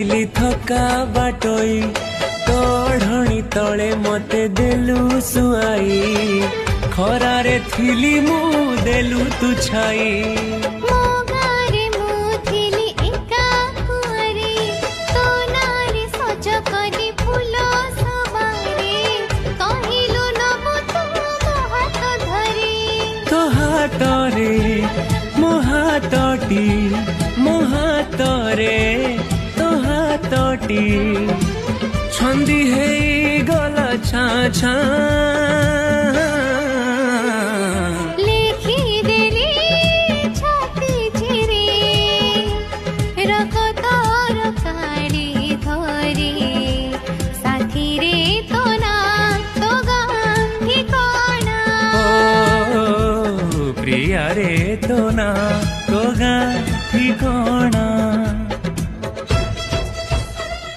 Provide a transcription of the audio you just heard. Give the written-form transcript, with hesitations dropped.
दिली थका बाटोई तोढ़णी तले मते देलु सुआई खरारे थिली मु देलु तू छाई मोहातटी मोहातरे तो हातटी छंदी है गला छा छा लिखी देली छाती चिरे रकतार काली धरी साथी रे तो ना तो गांधी कोना ओ प्रिया रे तो ना तो गांधी कोना।